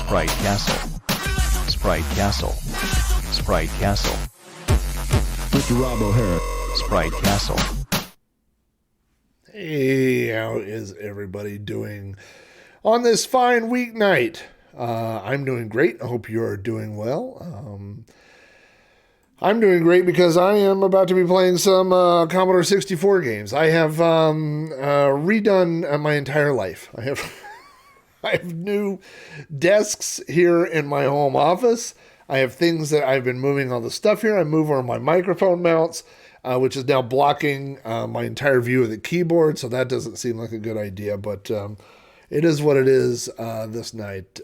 Sprite Castle. Sprite Castle. Sprite Castle. With Rob O'Hara. Sprite Castle. Hey, how is everybody doing on this fine weeknight? I'm doing great. I hope you're doing well. I'm doing great because I am about to be playing some Commodore 64 games. I have redone my entire life. I have new desks here in my home office. I have things that I've been moving all the stuff here. I move where my microphone mounts, which is now blocking my entire view of the keyboard, so that doesn't seem like a good idea, but it is what it is this night.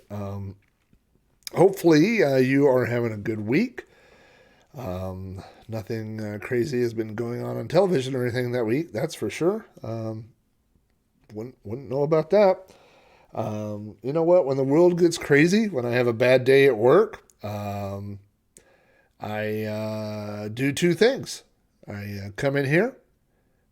Hopefully you are having a good week. Nothing crazy has been going on television or anything that week, that's for sure. Wouldn't know about that. You know what? When the world gets crazy, when I have a bad day at work, I do two things. I come in here,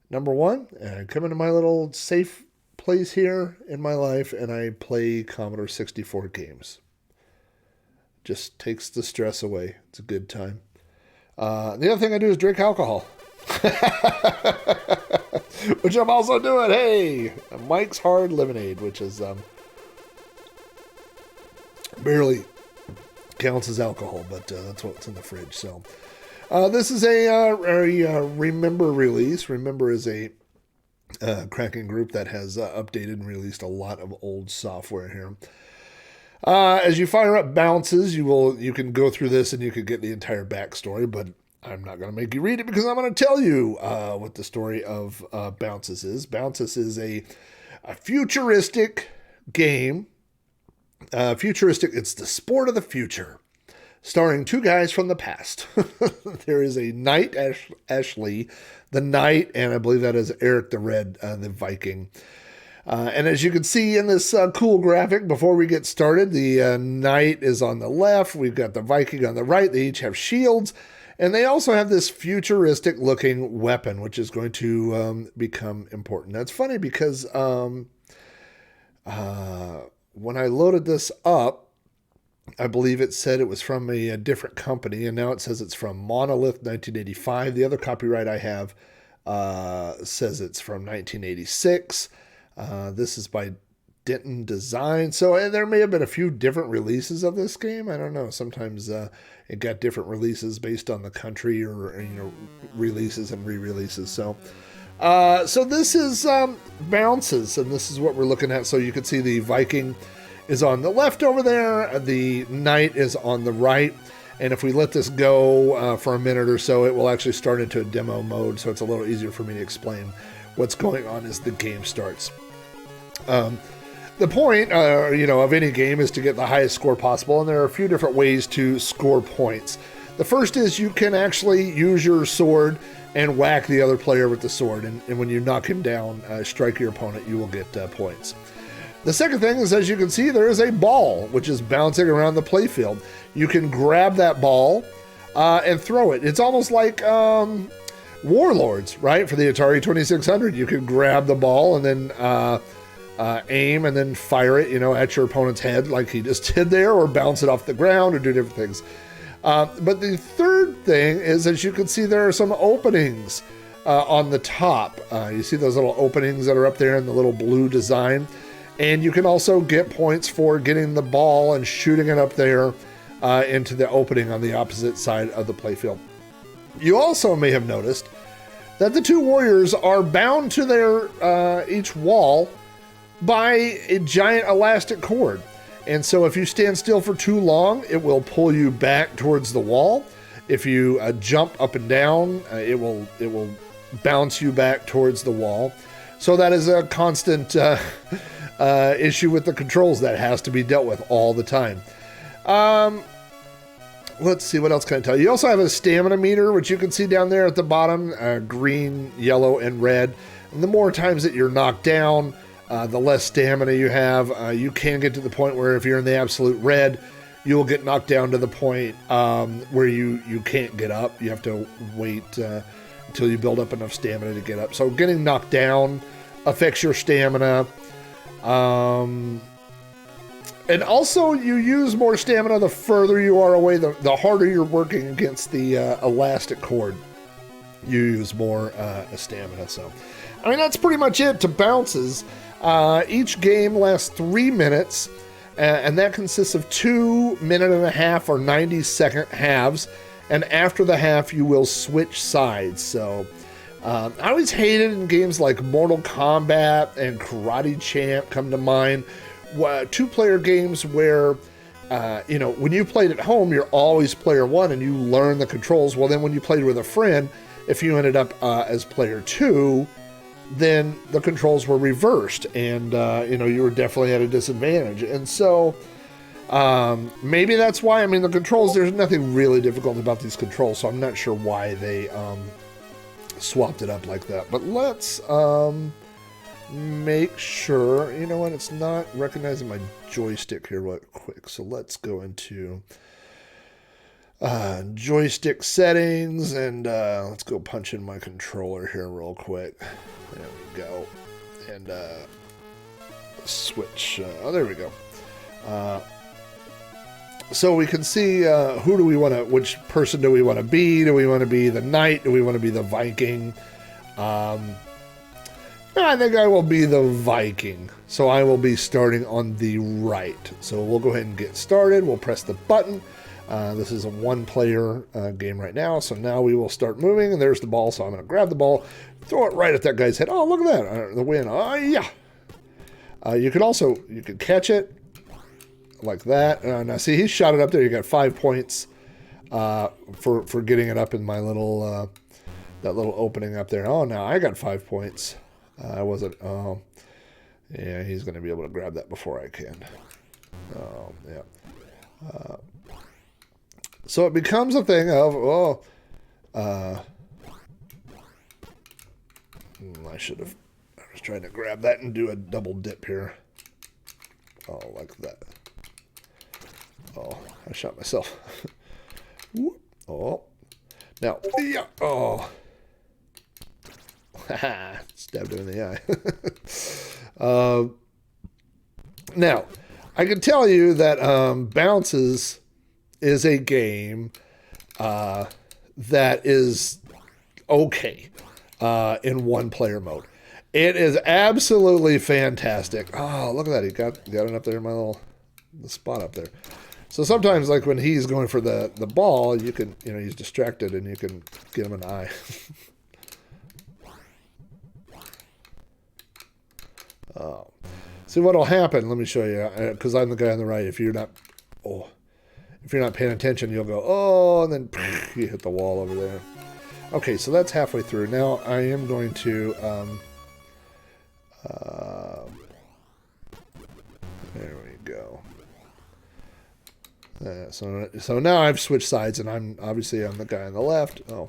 number one, and I come into my little safe place here in my life, and I play Commodore 64 games. Just takes the stress away. It's a good time. The other thing I do is drink alcohol. Which I'm also doing. Hey, Mike's Hard Lemonade, which is barely counts as alcohol, but that's what's in the fridge. So this is a Remember release. Remember is a cracking group that has updated and released a lot of old software here. As you fire up bounces, you can go through this and you can get the entire backstory, but I'm not going to make you read it because I'm going to tell you what the story of Bounces is. Bounces is a futuristic game. Futuristic, it's the sport of the future, starring two guys from the past. There is a knight, Ashley, the knight, and I believe that is Eric the Red, the Viking. And as you can see in this cool graphic, before we get started, the knight is on the left. We've got the Viking on the right. They each have shields. And they also have this futuristic looking weapon, which is going to become important. That's funny because when I loaded this up, I believe it said it was from a different company. And now it says it's from Monolith 1985. The other copyright I have says it's from 1986. This is by Denton Design. So there may have been a few different releases of this game. I don't know. Sometimes it got different releases based on the country or releases and re-releases. So this is Bounces, and this is what we're looking at. So you can see the Viking is on the left over there. The knight is on the right. And if we let this go for a minute or so, it will actually start into a demo mode. So it's a little easier for me to explain what's going on as the game starts. The point, of any game is to get the highest score possible, and there are a few different ways to score points. The first is you can actually use your sword and whack the other player with the sword, and when you knock him down, strike your opponent, you will get points. The second thing is, as you can see, there is a ball, which is bouncing around the playfield. You can grab that ball and throw it. It's almost like Warlords, right? For the Atari 2600, you can grab the ball and then aim and then fire it, at your opponent's head like he just did there, or bounce it off the ground, or do different things. But the third thing is, as you can see, there are some openings on the top. You see those little openings that are up there in the little blue design? And you can also get points for getting the ball and shooting it up there into the opening on the opposite side of the playfield. You also may have noticed that the two warriors are bound to their each wall by a giant elastic cord. And so if you stand still for too long, it will pull you back towards the wall. If you jump up and down, it will bounce you back towards the wall. So that is a constant issue with the controls that has to be dealt with all the time. Let's see, what else can I tell you? You also have a stamina meter, which you can see down there at the bottom, green, yellow, and red. And the more times that you're knocked down, the less stamina you have. You can get to the point where if you're in the absolute red, you will get knocked down to the point where you can't get up. You have to wait until you build up enough stamina to get up. So getting knocked down affects your stamina. And also, you use more stamina the further you are away, the harder you're working against the elastic cord. You use more stamina. So, I mean, that's pretty much it to bounces. Each game lasts 3 minutes, and that consists of 2 1.5-minute or 90-second halves. And after the half, you will switch sides. So, I always hated in games like Mortal Kombat and Karate Champ come to mind. 2-player games where, when you played at home, you're always player 1 and you learn the controls. Well, then when you played with a friend, if you ended up as player 2, then the controls were reversed and, you were definitely at a disadvantage. And so maybe that's why, the controls, there's nothing really difficult about these controls, so I'm not sure why they swapped it up like that. But let's make sure, it's not recognizing my joystick here real quick. So let's go into joystick settings and let's go punch in my controller here real quick. There we go. And switch. There we go. So we can see who do we want to, which person do we want to be? Do we want to be the knight? Do we want to be the Viking? I think I will be the Viking. So I will be starting on the right. So we'll go ahead and get started. We'll press the button. This is a 1-player game right now. So now we will start moving. And there's the ball. So I'm going to grab the ball, throw it right at that guy's head. Oh, look at that. The win. Oh, yeah. You could catch it like that. Now, see, he shot it up there. You got 5 points for getting it up in my little, that little opening up there. Oh, now I got 5 points. I wasn't, yeah, he's going to be able to grab that before I can. Oh, yeah. So it becomes a thing of, I was trying to grab that and do a double dip here. Oh, like that. Oh, I shot myself. Oh. Now, yeah. Oh. Stabbed him in the eye. Now, I can tell you that Bounces is a game that is okay in 1-player mode. It is absolutely fantastic. Oh, look at that. He got it up there in my the spot up there. So sometimes, like when he's going for the ball, you can, he's distracted and you can get him an eye. Oh. See what'll happen. Let me show you, because I'm the guy on the right. If you're not paying attention, you'll go, oh, and then you hit the wall over there. Okay, so that's halfway through. Now I am going to, there we go. So now I've switched sides, and I'm the guy on the left. Oh,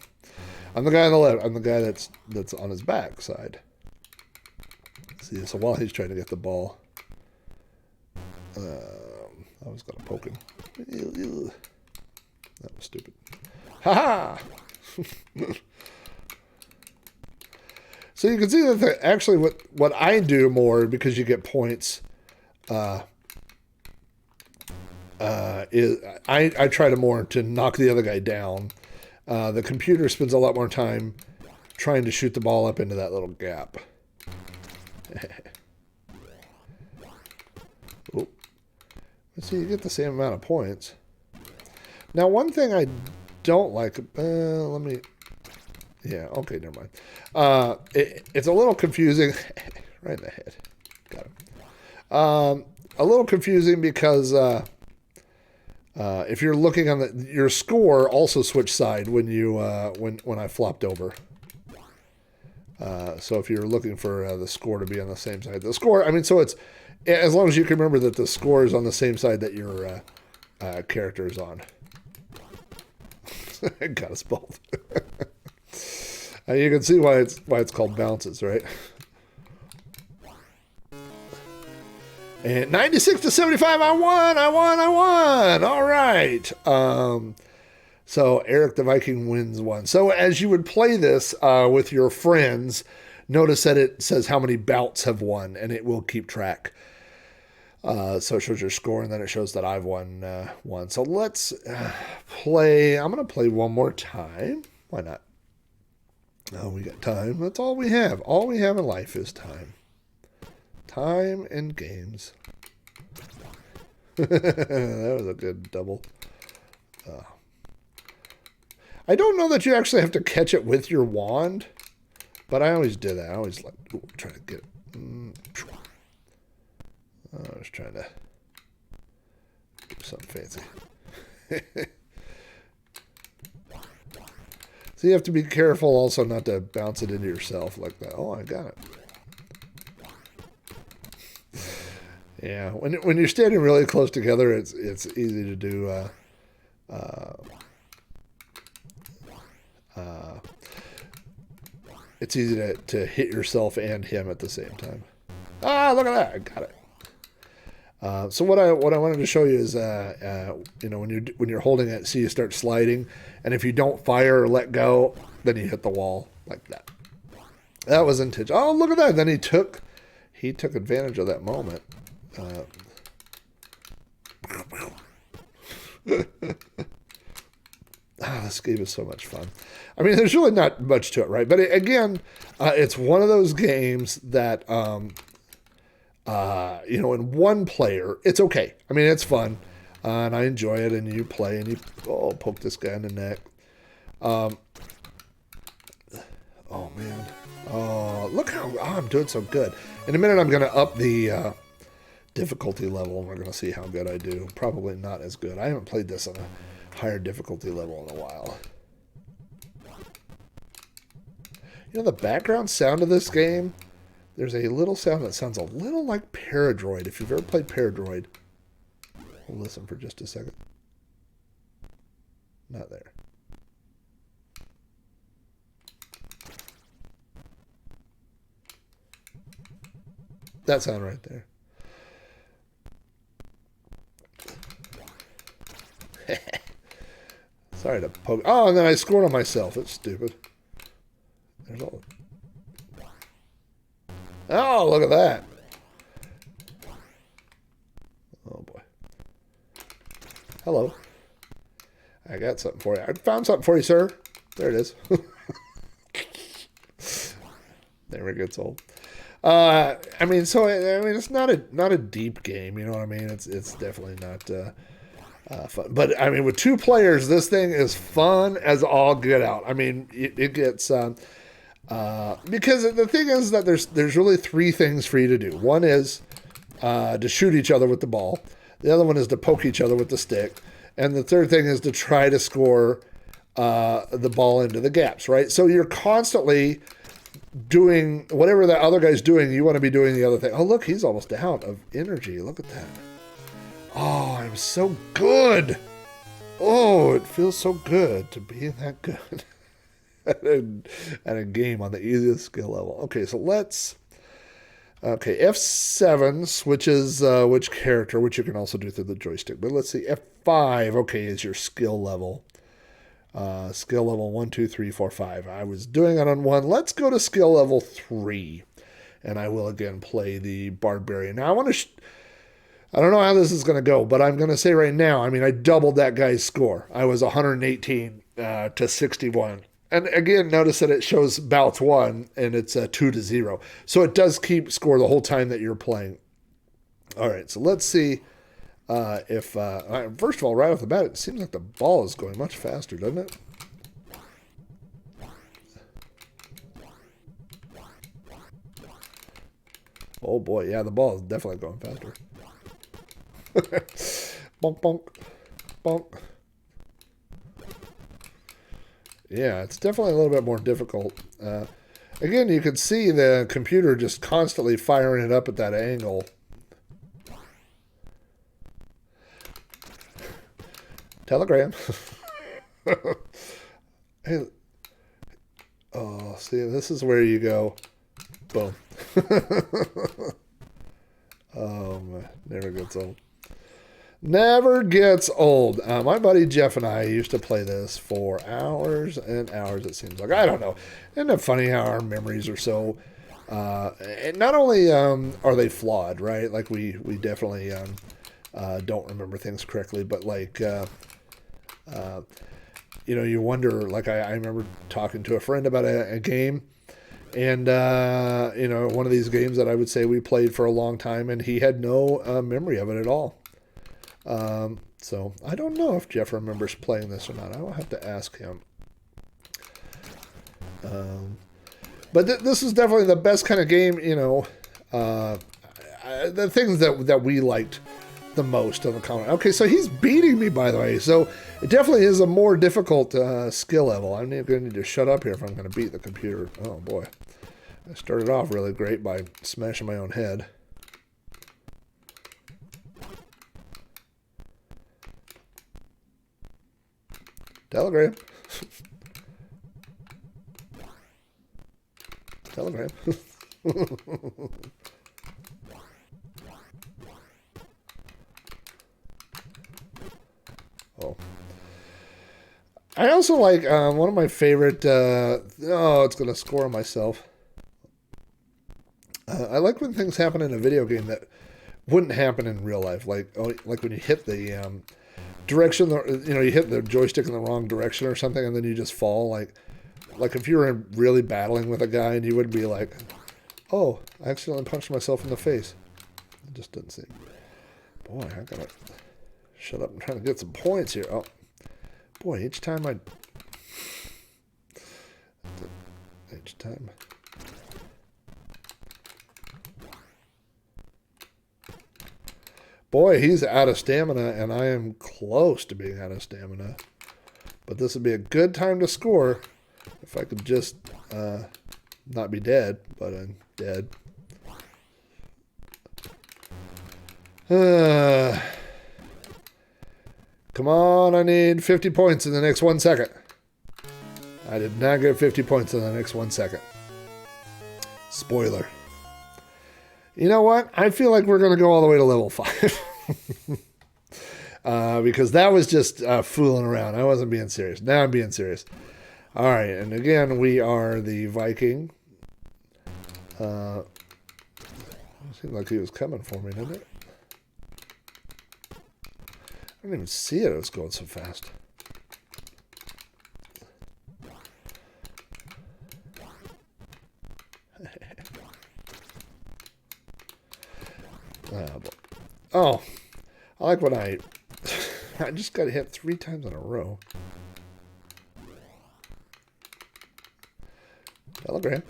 I'm the guy on the left. I'm the guy that's on his back side. See, so while he's trying to get the ball, I was gonna poke him. That was stupid. Ha ha! So you can see that actually what I do more, because you get points, is I try to knock the other guy down. The computer spends a lot more time trying to shoot the ball up into that little gap. Oh. Let's see, you get the same amount of points. Now, one thing I don't like, yeah, okay, never mind. It's a little confusing. Right in the head. Got it. A little confusing because if you're looking on your score also switched side when you when I flopped over. So if you're looking for the score to be on the same side, so it's, as long as you can remember that the score is on the same side that your character is on. Got us both. You can see why it's called Bounces, right? And 96-75, I won. All right. So Eric the Viking wins one. So as you would play this with your friends, notice that it says how many bouts have won, and it will keep track. So it shows your score, and then it shows that I've won one. So let's play. I'm going to play one more time. Why not? Oh, we got time. That's all we have. All we have in life is time. Time and games. That was a good double. I don't know that you actually have to catch it with your wand, but I always do that. I always like try to get it. I was trying to do something fancy. So you have to be careful also not to bounce it into yourself like that. Oh, I got it. Yeah, when you're standing really close together, it's easy to do. It's easy to hit yourself and him at the same time. Ah, look at that! I got it. So what I wanted to show you is, when you're holding it, see you start sliding, and if you don't fire or let go, then you hit the wall like that. That was intentional. Oh, look at that! Then he took advantage of that moment. This game is so much fun. I mean, there's really not much to it, right? But again, it's one of those games that, in one player, it's okay. I mean, it's fun, and I enjoy it, and you play, and you poke this guy in the neck. Oh, man. Oh, look how I'm doing so good. In a minute, I'm going to up the difficulty level, and we're going to see how good I do. Probably not as good. I haven't played this on a higher difficulty level in a while. You know, the background sound of this game, there's a little sound that sounds a little like Paradroid. If you've ever played Paradroid, we'll listen for just a second. Not there. That sound right there. Sorry to poke. Oh, and then I scored on myself. It's stupid. There's all. Oh, look at that. Oh, boy. Hello. I got something for you. I found something for you, sir. There it is. Never gets old. It's not a deep game. You know what I mean? It's definitely not fun. But I mean, with two players, this thing is fun as all get out. I mean, it gets because the thing is that there's really three things for you to do. One is to shoot each other with the ball. The other one is to poke each other with the stick, and the third thing is to try to score the ball into the gaps. Right. So you're constantly doing whatever that other guy's doing. You want to be doing the other thing. Oh, look, he's almost out of energy. Look at that. Oh, I'm so good. Oh, it feels so good to be that good at a game on the easiest skill level. Okay, so F7 switches which character, which you can also do through the joystick. But let's see, F5, okay, is your skill level. Skill level 1, 2, 3, 4, 5. I was doing it on 1. Let's go to skill level 3. And I will again play the Barbarian. Now, I don't know how this is going to go, but I'm going to say right now, I mean, I doubled that guy's score. I was 118 to 61. And again, notice that it shows bouts 1, and it's 2-0. So it does keep score the whole time that you're playing. All right, so let's see if, first of all, right off the bat, it seems like the ball is going much faster, doesn't it? Oh, boy, yeah, the ball is definitely going faster. Bonk, bonk, bonk. Yeah, it's definitely a little bit more difficult. Again, you can see the computer just constantly firing it up at that angle. Telegram. Hey. Oh, see, this is where you go. Boom. Oh, man. Never gets old. Never gets old. My buddy Jeff and I used to play this for hours and hours, it seems like. I don't know. Isn't it funny how our memories are so And not only are they flawed, right? Like we definitely don't remember things correctly, but like you wonder. Like I remember talking to a friend about a game, and one of these games that I would say we played for a long time, and he had no memory of it at all. So I don't know if Jeff remembers playing this or not. I will have to ask him. But this is definitely the best kind of game, the things that we liked the most on the Commodore. Okay, so he's beating me, by the way. So it definitely is a more difficult skill level. I'm going to need to shut up here if I'm going to beat the computer. Oh, boy. I started off really great by smashing my own head. Telegram. Telegram. Oh. I also like one of my favorite. It's going to score on myself. I like when things happen in a video game that wouldn't happen in real life. Like when you hit the direction, you hit the joystick in the wrong direction or something, and then you just fall. Like if you were really battling with a guy and you would be like, oh, I accidentally punched myself in the face. It just doesn't seem. Boy, I gotta shut up and try to get some points here. Oh, boy, each time. Boy, he's out of stamina, and I am close to being out of stamina. But this would be a good time to score if I could just not be dead, but I'm dead. Come on, I need 50 points in the next 1 second. I did not get 50 points in the next 1 second. Spoiler. You know what? I feel like we're going to go all the way to level 5. Because that was just fooling around. I wasn't being serious. Now I'm being serious. All right. And again, we are the Viking. It seemed like he was coming for me, didn't it? I didn't even see it. It was going so fast. Oh, I like when I just got hit 3 times in a row. Telegram.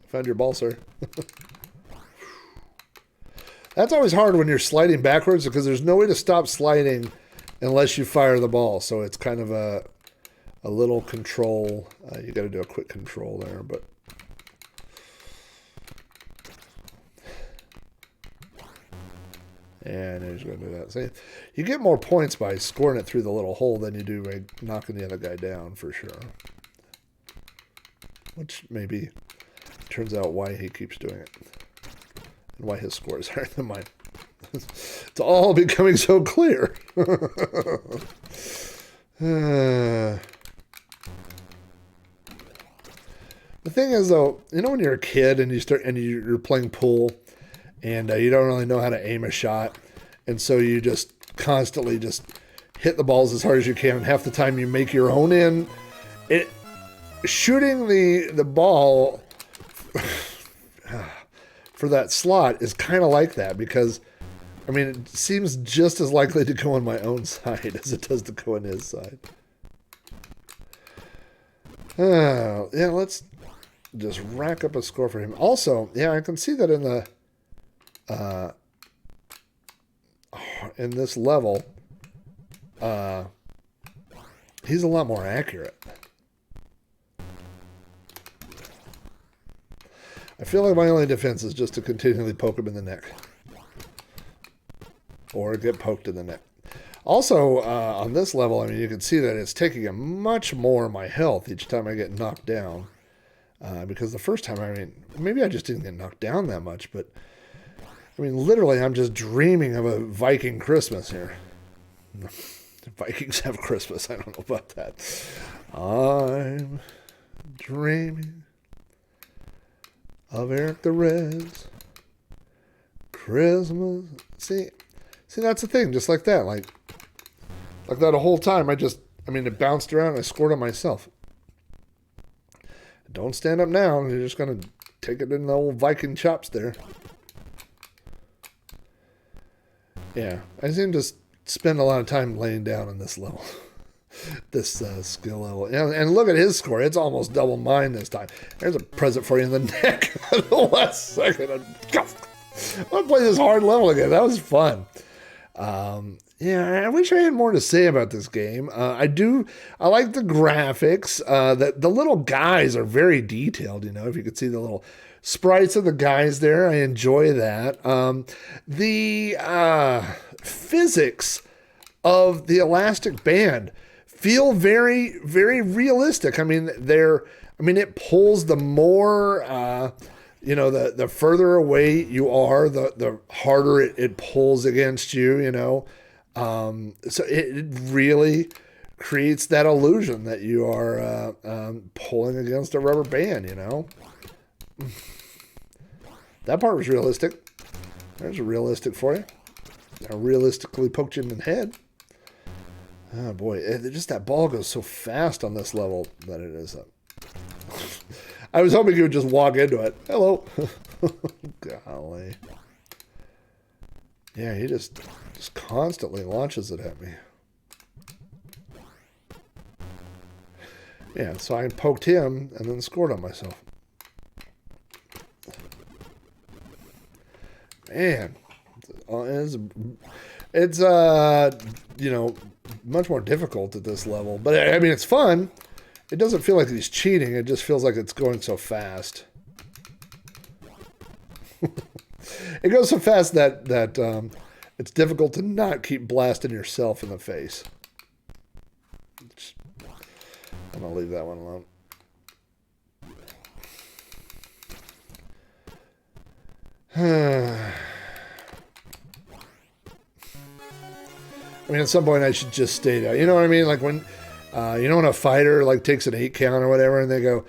Found your ball, sir. That's always hard when you're sliding backwards because there's no way to stop sliding unless you fire the ball. So it's kind of a little control. You got to do a quick control there, but. And he's going to do that. See, you get more points by scoring it through the little hole than you do by knocking the other guy down, for sure. Which maybe turns out why he keeps doing it. And why his score is higher than mine. It's all becoming so clear. The thing is, though, when you're a kid and you're playing pool, and you don't really know how to aim a shot. And so you just constantly just hit the balls as hard as you can. And half the time you make your own in. Shooting the ball for that slot is kind of like that. Because, it seems just as likely to go on my own side as it does to go on his side. Yeah, let's just rack up a score for him. Also, yeah, I can see that in this level, he's a lot more accurate. I feel like my only defense is just to continually poke him in the neck. Or get poked in the neck. Also, on this level, you can see that it's taking a much more of my health each time I get knocked down. Because the first time, maybe I just didn't get knocked down that much, but literally, I'm just dreaming of a Viking Christmas here. The Vikings have Christmas. I don't know about that. I'm dreaming of Eric the Red's Christmas. See, that's the thing. Just like that, like that the whole time. It bounced around and I scored on myself. Don't stand up now. You're just gonna take it in the old Viking chops there. Yeah, I seem to spend a lot of time laying down on this level. This skill level. And look at his score. It's almost double mine this time. There's a present for you in the neck. The last second. I want to play this hard level again. That was fun. I wish I had more to say about this game. I like the graphics. The little guys are very detailed, if you could see the little sprites of the guys there. I enjoy that. The physics of the elastic band feel very, very realistic. It pulls the more, the further away you are, the harder it pulls against you, So it really creates that illusion that you are pulling against a rubber band, That part was realistic. There's a realistic for you. I realistically poked you in the head. Oh boy, just that ball goes so fast on this level that it is. I was hoping you would just walk into it. Hello. Golly. Yeah, he just constantly launches it at me. Yeah, so I poked him and then scored on myself. Man, it's much more difficult at this level. But it's fun. It doesn't feel like he's cheating. It just feels like it's going so fast. It goes so fast that it's difficult to not keep blasting yourself in the face. I'm going to leave that one alone. At some point I should just stay down. You know what I mean? Like when, when a fighter takes an 8 count or whatever and they go,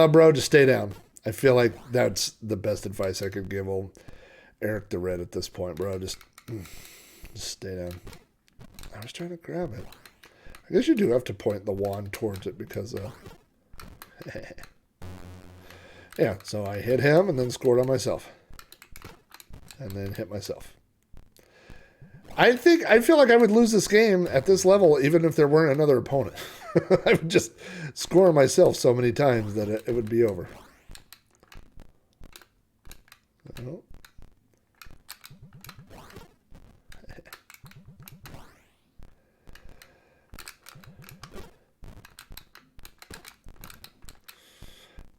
bro, just stay down. I feel like that's the best advice I could give old Eric the Red at this point, bro. Just stay down. I was trying to grab it. I guess you do have to point the wand towards it because, yeah, so I hit him and then scored on myself. And then hit myself. I feel like I would lose this game at this level even if there weren't another opponent. I would just score myself so many times that it would be over. Oh.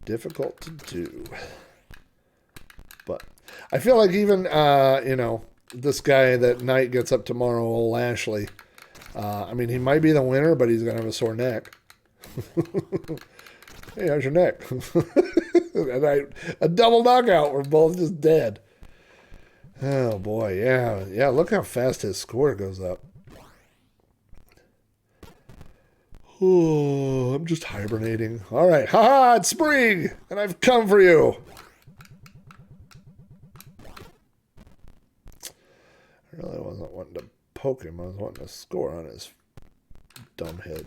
Difficult to do. But I feel like even, this guy that Knight gets up tomorrow, old Lashley, he might be the winner, but he's going to have a sore neck. Hey, how's your neck? And a double knockout. We're both just dead. Oh, boy. Yeah. Yeah, look how fast his score goes up. Oh, I'm just hibernating. All right. Ha-ha, it's spring, and I've come for you. I really wasn't wanting to poke him. I was wanting to score on his dumb head.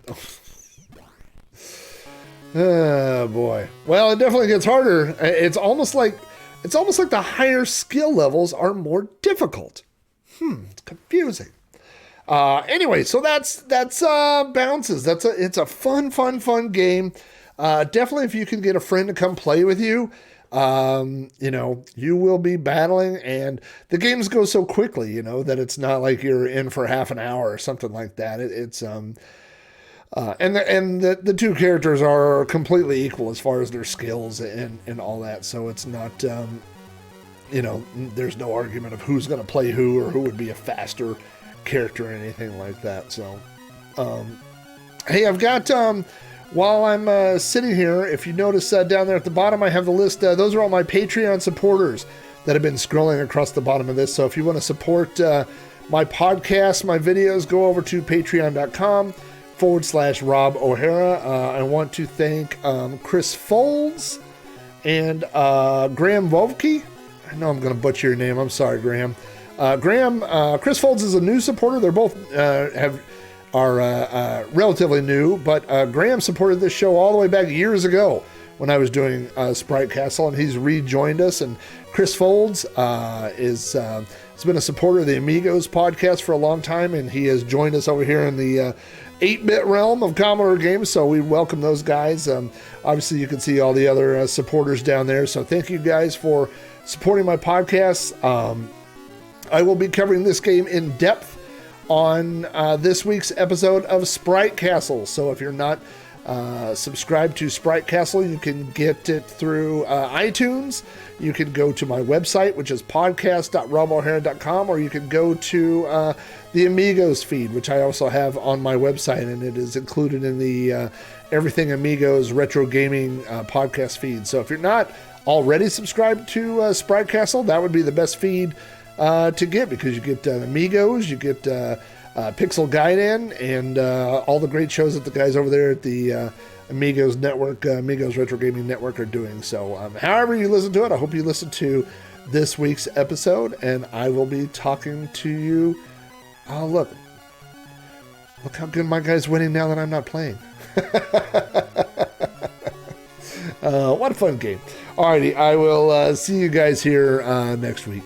Oh, boy. Well, it definitely gets harder. It's almost like the higher skill levels are more difficult. It's confusing. Anyway, so that's Bounces. It's a fun game. Definitely if you can get a friend to come play with you, you will be battling, and the games go so quickly, that it's not like you're in for half an hour or something like that. And the two characters are completely equal as far as their skills and all that. So it's not, there's no argument of who's going to play who or who would be a faster character or anything like that. So, hey, I've got, while I'm sitting here, if you notice down there at the bottom, I have the list. Those are all my Patreon supporters that have been scrolling across the bottom of this. So if you want to support my podcast, my videos, go over to patreon.com. /Rob O'Hara. I want to thank Chris Folds and Graham Vovke. I know I'm going to butcher your name. I'm sorry, Graham. Chris Folds is a new supporter. They're both are relatively new, but Graham supported this show all the way back years ago when I was doing Sprite Castle, and he's rejoined us. And Chris Folds has been a supporter of the Amigos podcast for a long time, and he has joined us over here in the 8-bit realm of Commodore games, so we welcome those guys. Obviously, you can see all the other supporters down there, so thank you guys for supporting my podcast. I will be covering this game in depth on this week's episode of Sprite Castle, so if you're not subscribed to Sprite Castle, you can get it through iTunes. You can go to my website, which is podcast.robohara.com, or you can go to the Amigos feed, which I also have on my website, and it is included in the Everything Amigos Retrogaming Podcast Feed. So if you're not already subscribed to Sprite Castle, that would be the best feed to get, because you get Amigos, you get Pixel Gaiden, and all the great shows that the guys over there at the Amigos Network, Amigos Retrogaming Network are doing. So however you listen to it, I hope you listen to this week's episode, and I will be talking to you. Oh, look how good my guy's winning now that I'm not playing. What a fun game. Alrighty, I will see you guys here next week.